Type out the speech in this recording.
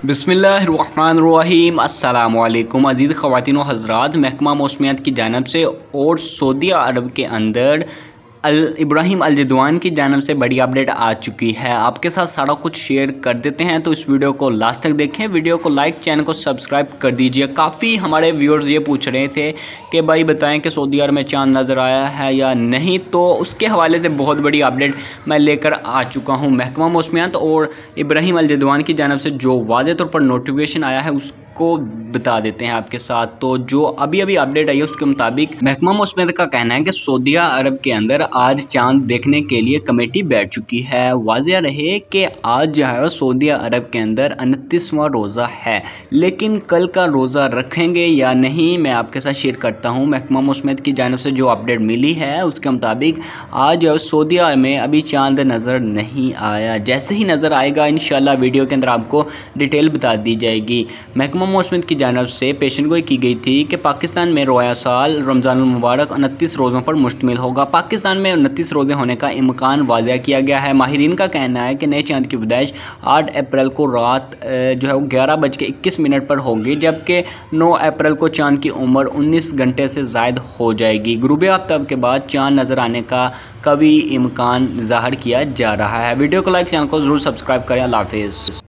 बिस्मिल्लाहिर्रहमानिर्रहीम। अस्सलाम वालेकुम अज़ीज़ ख़वातीन व हज़रात, महकमा मौसमियात की जानिब से और सऊदी अरब के अंदर इब्राहिम अल जदवान की जानिब से बड़ी अपडेट आ चुकी है। आपके साथ सारा कुछ शेयर कर देते हैं, तो इस वीडियो को लास्ट तक देखें। वीडियो को लाइक, चैनल को सब्सक्राइब कर दीजिए। काफ़ी हमारे व्यूअर्स ये पूछ रहे थे कि भाई बताएं कि सऊदी अरब में चांद नज़र आया है या नहीं, तो उसके हवाले से बहुत बड़ी अपडेट मैं लेकर आ चुका हूँ। महकमा मौसमियात और इब्राहिम अल जदवान की जानिब से जो वाज़े तौर पर नोटिफिकेशन आया है उसको बता देते हैं आपके साथ। तो जो अभी अपडेट आई है उसके मुताबिक महकमा मौसमियात का कहना है कि सऊदी अरब के अंदर आज चांद देखने के लिए कमेटी बैठ चुकी है। वाज़ेह रहे कि आज जो है सऊदी अरब के अंदर 29वां रोज़ा है, लेकिन कल का रोज़ा रखेंगे या नहीं मैं आपके साथ शेयर करता हूँ। महकमा मौसमियात की जानिब से जो अपडेट मिली है उसके मुताबिक आज सऊदी अरब में अभी चांद नज़र नहीं आया। जैसे ही नज़र आएगा इंशाल्लाह वीडियो के अंदर आपको डिटेल बता दी जाएगी। महकमा मौसमियात की जानिब से पेशनगोई की गई थी कि पाकिस्तान में रोया साल रमज़ानुल मुबारक 29 रोज़ों पर मुश्तमिल होगा। पाकिस्तान में 29 रोज़े होने का इम्कान वाज़ेह किया गया है। माहिरीन का कहना है कि नए चांद की पैदाइश 8 अप्रैल को रात जो है वो 11:21 पर होगी, जबकि 9 अप्रैल को चांद की उम्र 19 घंटे से ज़ायद हो जाएगी। गुरूब आफ्ताब के बाद चांद नज़र आने का कभी इम्कान ज़ाहिर किया जा रहा है। वीडियो को लाइक, चैनल को ज़रूर सब्सक्राइब करें। अल्लाह हाफ़िज़।